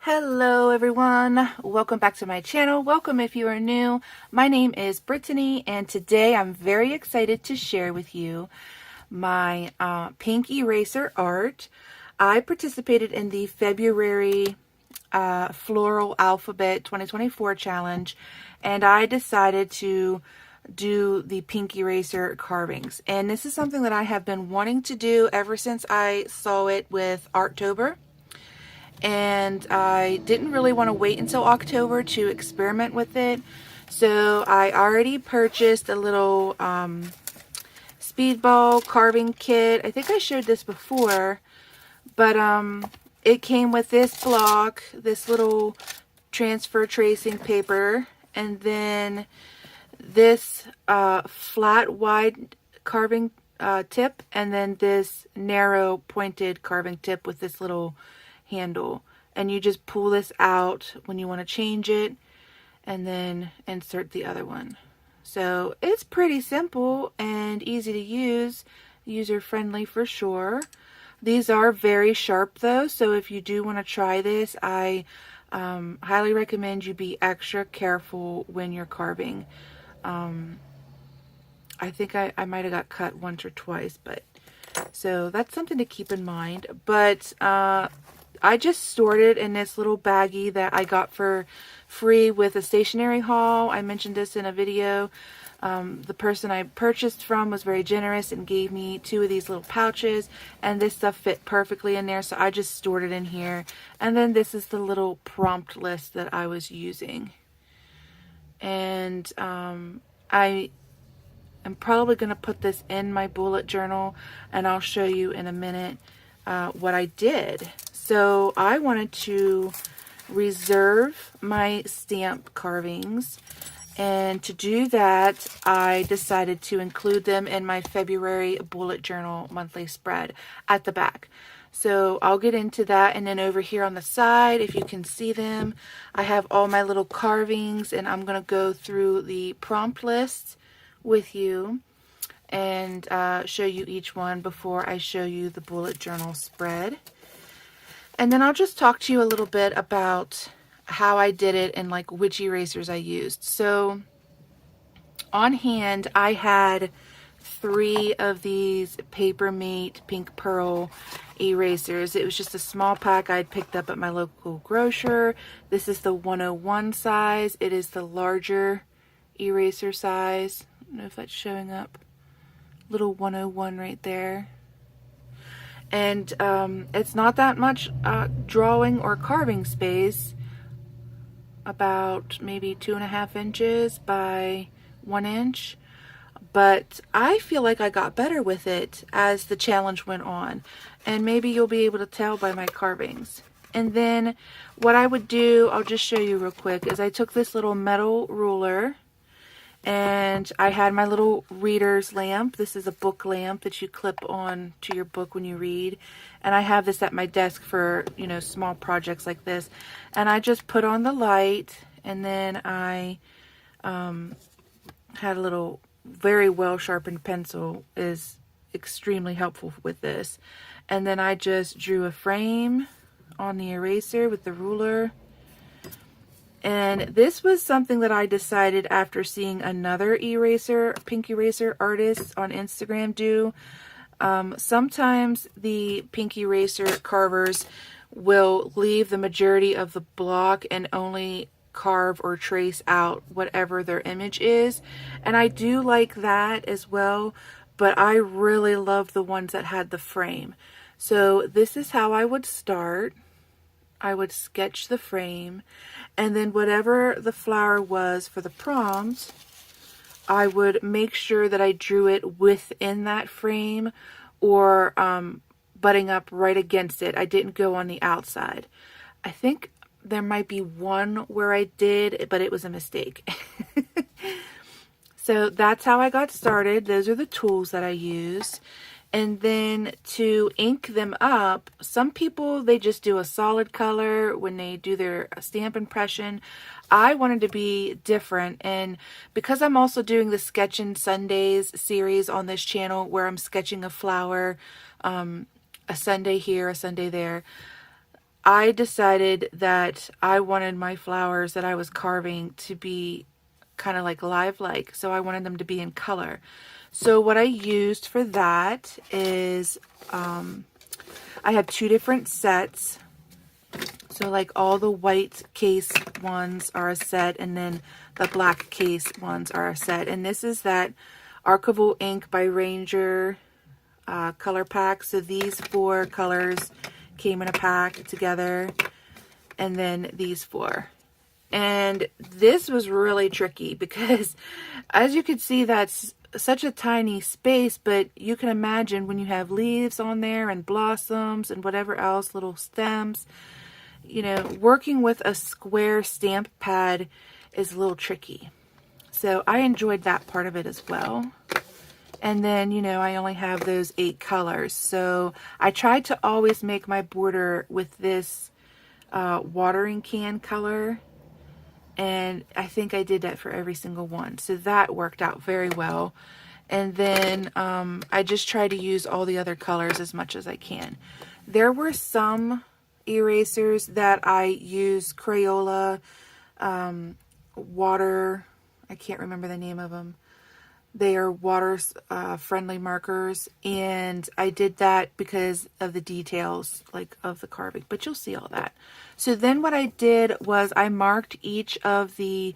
Hello everyone, welcome back to my channel. Welcome if you are new. My name is Brittany and today I'm very excited to share with you my pink eraser art. I participated in the February Floral Alphabet 2024 challenge and I decided to do the pink eraser carvings. And this is something that I have been wanting to do ever since I saw it with Arttober. And I didn't really want to wait until October to experiment with it. So I already purchased a little speedball carving kit. I think I showed this before, but it came with this block, this little transfer tracing paper, and then this flat wide carving tip, and then this narrow pointed carving tip with this little handle. And you just pull this out when you want to change it and then insert the other one. So it's pretty simple and easy to use, user friendly for sure. These are very sharp though, so if you do want to try this, I highly recommend you be extra careful when you're carving. I think I might have got cut once or twice, but so that's something to keep in mind. But I just stored it in this little baggie that I got for free with a stationery haul. I mentioned this in a video. The person I purchased from was very generous and gave me 2 of these little pouches, and this stuff fit perfectly in there, so I just stored it in here. And then this is the little prompt list that I was using. And I am probably going to put this in my bullet journal, and I'll show you in a minute what I did. So I wanted to reserve my stamp carvings, and to do that I decided to include them in my February bullet journal monthly spread at the back. So I'll get into that, and then over here on the side, if you can see them, I have all my little carvings, and I'm going to go through the prompt list with you and show you each one before I show you the bullet journal spread. And then I'll just talk to you a little bit about how I did it and like which erasers I used. So on hand, I had 3 of these Paper Mate Pink Pearl erasers. It was just a small pack I'd picked up at my local grocer. This is the 101 size. It is the larger eraser size. I don't know if that's showing up. Little 101 right there. And it's not that much drawing or carving space, about maybe 2.5 inches by 1 inch, but I feel like I got better with it as the challenge went on, and maybe you'll be able to tell by my carvings. And then what I would do, I'll just show you real quick, is I took this little metal ruler, and I had my little reader's lamp. This is a book lamp that you clip on to your book when you read. And I have this at my desk for, you know, small projects like this. And I just put on the light, and then I had a little very well sharpened pencil, is extremely helpful with this. And then I just drew a frame on the eraser with the ruler. And this was something that I decided after seeing another eraser, pink eraser artist on Instagram do. Sometimes the pink eraser carvers will leave the majority of the block and only carve or trace out whatever their image is. And I do like that as well, but I really love the ones that had the frame. So this is how I would start. I would sketch the frame, and then whatever the flower was for the prompt, I would make sure that I drew it within that frame or butting up right against it. I didn't go on the outside. I think there might be one where I did, but it was a mistake. So that's how I got started. Those are the tools that I used. And then to ink them up, some people, they just do a solid color when they do their stamp impression. I wanted to be different, and because I'm also doing the Sketchin' Sundays series on this channel where I'm sketching a flower, a Sunday here, a Sunday there, I decided that I wanted my flowers that I was carving to be kind of like lifelike, so I wanted them to be in color. So what I used for that is I have two different sets. So like all the white case ones are a set, and then the black case ones are a set. And this is that Archival Ink by Ranger color pack. So these 4 colors came in a pack together, and then these 4. And this was really tricky because, as you can see, that's such a tiny space, but you can imagine when you have leaves on there and blossoms and whatever else, little stems, you know, working with a square stamp pad is a little tricky. So I enjoyed that part of it as well. And then, you know, I only have those 8 colors. So I tried to always make my border with this watering can color. And I think I did that for every single one. So that worked out very well. And then I just try to use all the other colors as much as I can. There were some erasers that I use Crayola, water, I can't remember the name of them. They are water friendly markers, and I did that because of the details like of the carving, but you'll see all that. So then what I did was I marked each of the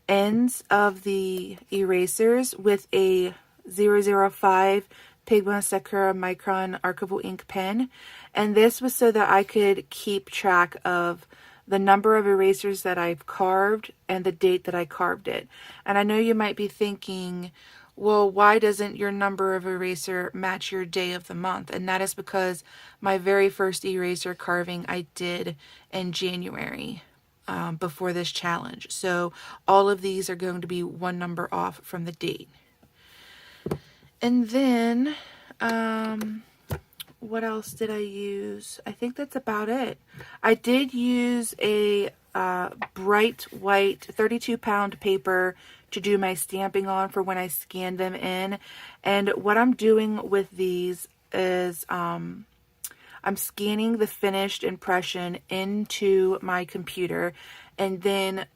ends of the erasers with a 005 Pigma Sakura Micron Archival Ink pen, and this was so that I could keep track of the number of erasers that I've carved and the date that I carved it. And I know you might be thinking, well, why doesn't your number of eraser match your day of the month? And that is because my very first eraser carving I did in January before this challenge. So all of these are going to be one number off from the date. And then, what else did I use? I think that's about it. I did use a bright white 32-pound paper to do my stamping on for when I scan them in. And what I'm doing with these is I'm scanning the finished impression into my computer, and then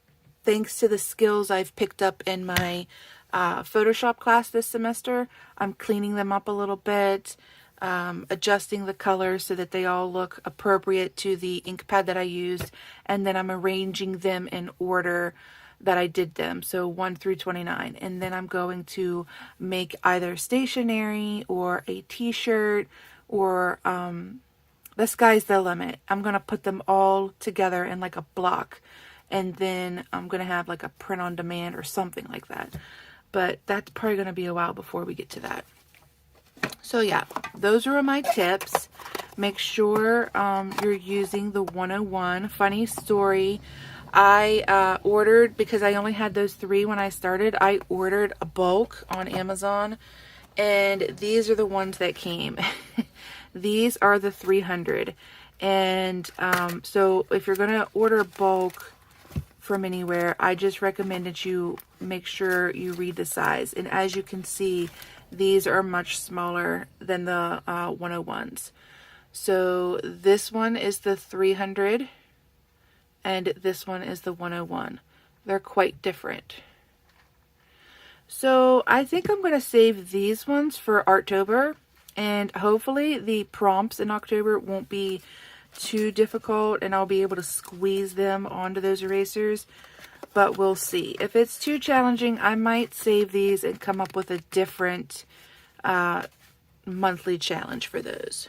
thanks to the skills I've picked up in my Photoshop class this semester, I'm cleaning them up a little bit, adjusting the colors so that they all look appropriate to the ink pad that I used, and then I'm arranging them in order that I did them, so 1 through 29. And then I'm going to make either stationery or a t-shirt, or the sky's the limit. I'm going to put them all together in like a block, and then I'm going to have like a print on demand or something like that. But that's probably going to be a while before we get to that. So yeah, those are my tips. Make sure you're using the 101. Funny story, I ordered, because I only had those 3 when I started, I ordered a bulk on Amazon, and these are the ones that came. These are the 300. And so if you're going to order bulk from anywhere, I just recommend that you make sure you read the size. And as you can see, these are much smaller than the 101s. So this one is the 300 and this one is the 101. They're quite different. So I think I'm going to save these ones for October, and hopefully the prompts in October won't be too difficult and I'll be able to squeeze them onto those erasers, but we'll see. If it's too challenging, I might save these and come up with a different monthly challenge for those.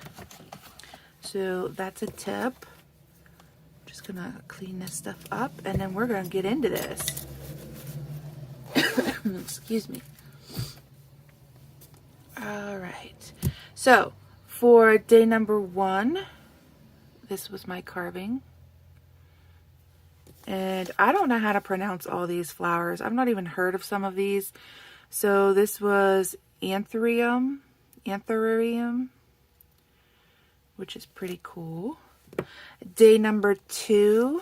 So that's a tip. Just gonna clean this stuff up, and then we're gonna get into this. Excuse me. All right. So for day number 1, this was my carving. And I don't know how to pronounce all these flowers. I've not even heard of some of these. So this was anthurium, which is pretty cool. Day number 2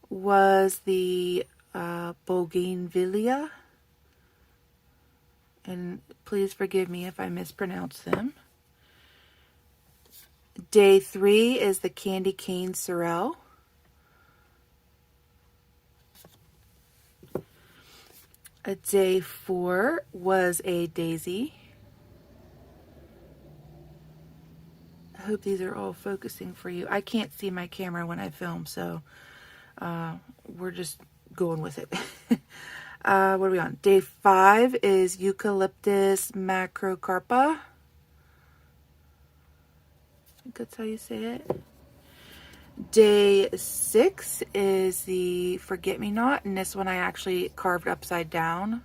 was the bougainvillea. And please forgive me if I mispronounce them. Day 3 is the candy cane sorrel. Day 4 was a daisy. I hope these are all focusing for you. I can't see my camera when I film, so we're just going with it. What are we on? Day 5 is Eucalyptus macrocarpa. I think that's how you say it. Day 6 is the forget-me-not, and this one I actually carved upside down.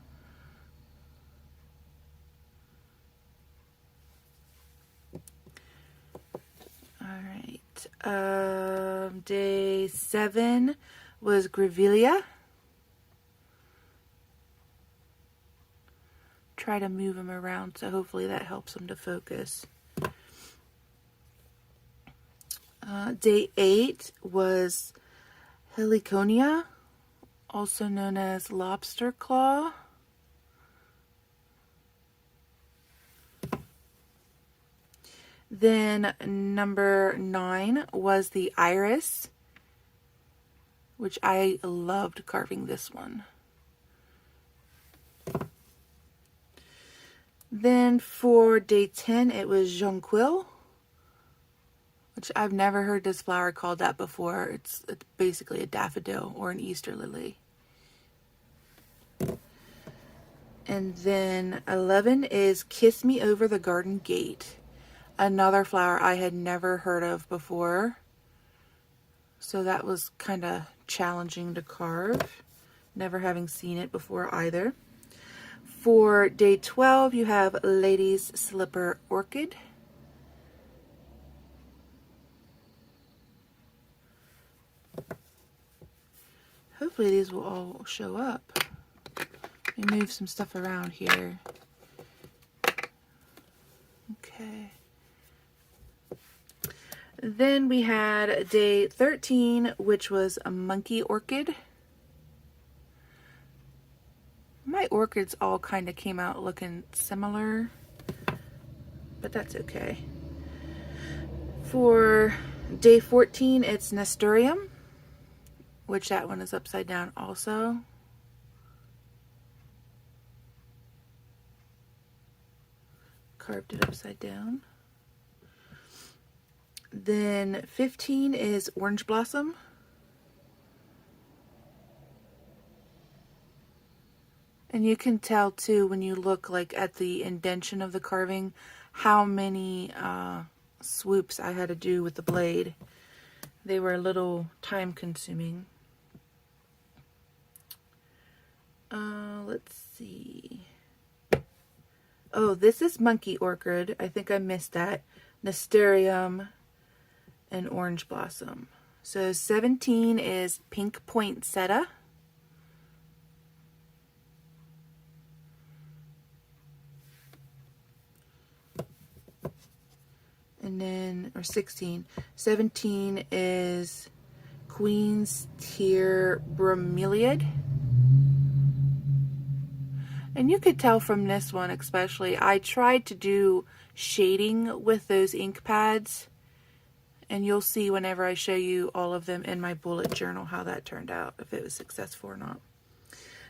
Alright, day 7 was Grevillea. Try to move them around, so hopefully that helps them to focus. Day 8 was Heliconia, also known as lobster claw. Then number 9 was the iris, which I loved carving this one. Then for day 10, it was jonquil, which I've never heard this flower called that before. It's basically a daffodil or an Easter lily. And then 11 is Kiss Me Over the Garden Gate, another flower I had never heard of before. So that was kind of challenging to carve, never having seen it before either. For day 12, you have Lady's Slipper Orchid. Hopefully these will all show up. Let me move some stuff around here. Okay. Then we had day 13, which was a monkey orchid. My orchids all kind of came out looking similar, but that's okay. For day 14, it's nasturtium, which that one is upside down also. Carved it upside down. Then 15 is orange blossom. And you can tell too when you look like at the indentation of the carving how many swoops I had to do with the blade. They were a little time consuming. Let's see. Oh, this is monkey orchid. I think I missed that. Nasturtium and orange blossom. So 17 is pink poinsettia. And then, or 16, 17 is Queen's Tear Bromeliad. And you could tell from this one especially, I tried to do shading with those ink pads. And you'll see whenever I show you all of them in my bullet journal how that turned out, if it was successful or not.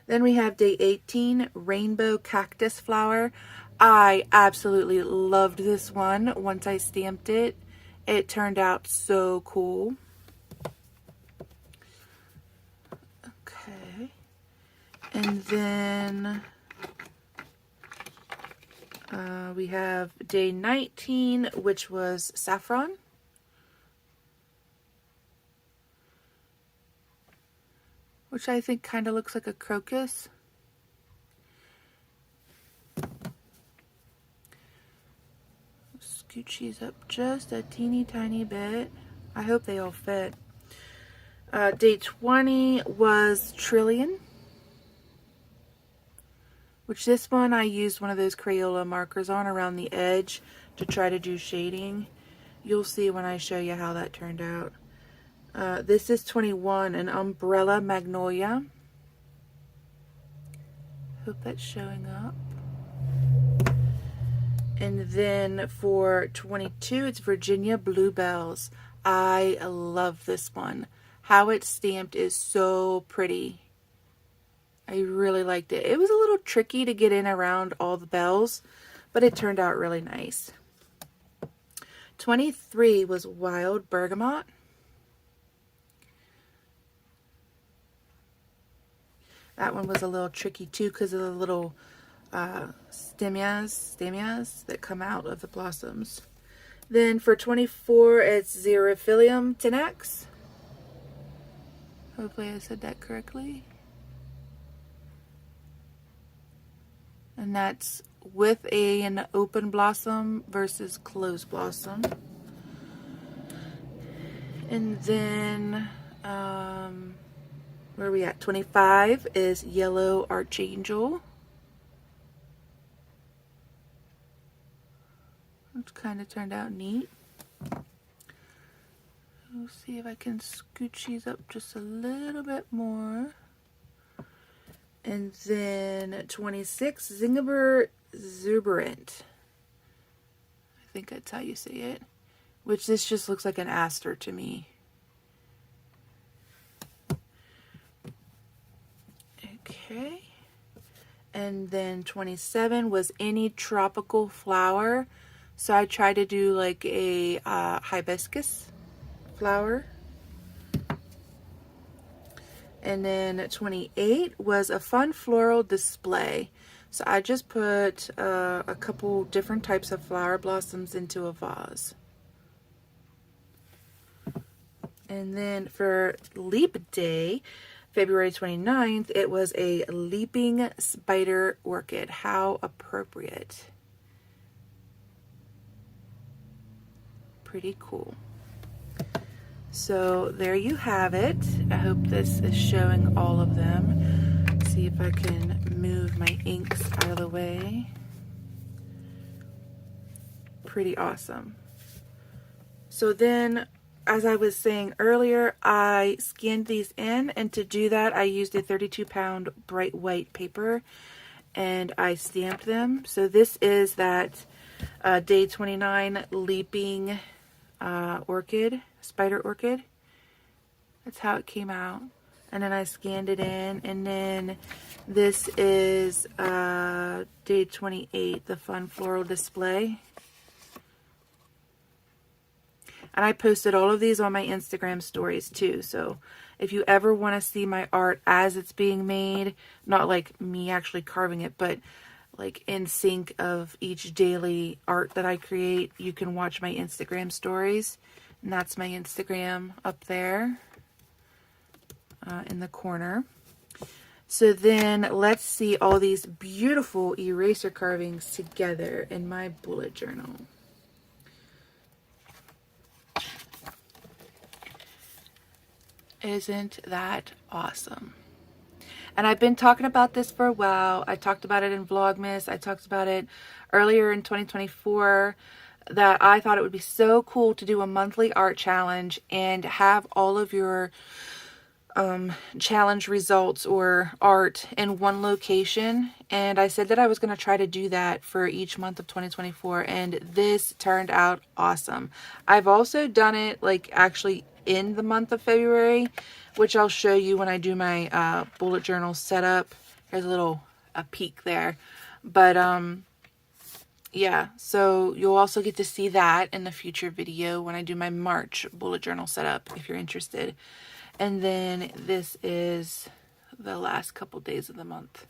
Then we have day 18, Rainbow Cactus Flower. I absolutely loved this one. Once I stamped it, it turned out so cool. Okay. And then we have day 19, which was saffron. Which I think kind of looks like a crocus. Scooch these up just a teeny tiny bit. I hope they all fit. Day 20 was Trillion. Which this one I used one of those Crayola markers on around the edge to try to do shading. You'll see when I show you how that turned out. This is 21, an Umbrella Magnolia. Hope that's showing up. And then for 22, it's Virginia Bluebells. I love this one. How it's stamped is so pretty. I really liked it. It was a little tricky to get in around all the bells, but it turned out really nice. 23 was Wild Bergamot. That one was a little tricky too because of the little stemias that come out of the blossoms. Then for 24, it's Xerophilium tenax. Hopefully I said that correctly. And that's with an open blossom versus closed blossom. And then, where are we at? 25 is Yellow Archangel. It's kind of turned out neat. We'll see if I can scooch these up just a little bit more. And then 26, Zingiber Exuberant. I think that's how you say it. Which this just looks like an aster to me. Okay. And then 27 was Any Tropical Flower. So I tried to do like a hibiscus flower. And then 28 was a fun floral display. So I just put a couple different types of flower blossoms into a vase. And then for Leap Day, February 29th, it was a leaping spider orchid. How appropriate. Pretty cool. So there you have it. I hope this is showing all of them. See if I can move my inks out of the way. Pretty awesome. So then, as I was saying earlier, I scanned these in, and to do that I used a 32-pound bright white paper and I stamped them. So this is that day 29 leaping orchid, spider orchid. That's how it came out. And then I scanned it in, and then this is day 28, the fun floral display. And I posted all of these on my Instagram stories too. So if you ever want to see my art as it's being made, not like me actually carving it, but like in sync of each daily art that I create, you can watch my Instagram stories. And that's my Instagram up there in the corner. So then let's see all these beautiful eraser carvings together in my bullet journal. Isn't that awesome? And I've been talking about this for a while. I talked about it in Vlogmas. I talked about it earlier in 2024, that I thought it would be so cool to do a monthly art challenge and have all of your challenge results or art in one location. And I said that I was going to try to do that for each month of 2024, and this turned out awesome. I've also done it like actually in the month of February, which I'll show you when I do my bullet journal setup. Here's a peek there. But yeah, so you'll also get to see that in the future video when I do my March bullet journal setup, if you're interested. And then this is the last couple days of the month.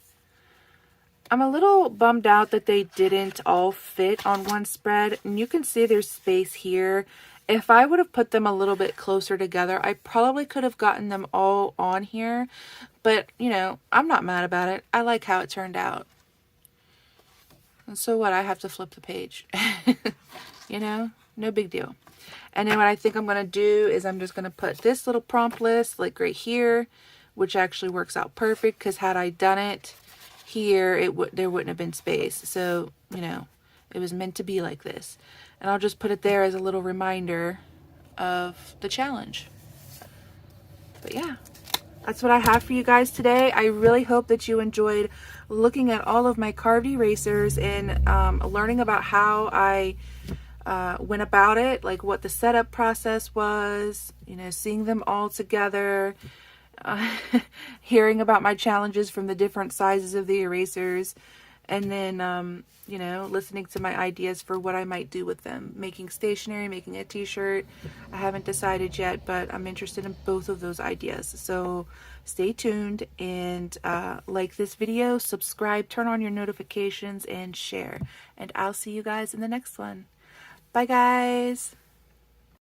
I'm a little bummed out that they didn't all fit on one spread. And you can see there's space here. If I would have put them a little bit closer together, I probably could have gotten them all on here. But, you know, I'm not mad about it. I like how it turned out. And so what? I have to flip the page. You know, no big deal. And then what I think I'm going to do is I'm just going to put this little prompt list like right here, which actually works out perfect because had I done it here, there wouldn't have been space. So, you know, it was meant to be like this. And I'll just put it there as a little reminder of the challenge. But yeah, that's what I have for you guys today. I really hope that you enjoyed looking at all of my carved erasers and learning about how I went about it, like what the setup process was, you know, seeing them all together, hearing about my challenges from the different sizes of the erasers, and then, you know, listening to my ideas for what I might do with them. Making stationery, making a t-shirt. I haven't decided yet, but I'm interested in both of those ideas. So stay tuned and like this video, subscribe, turn on your notifications, and share. And I'll see you guys in the next one. Bye, guys.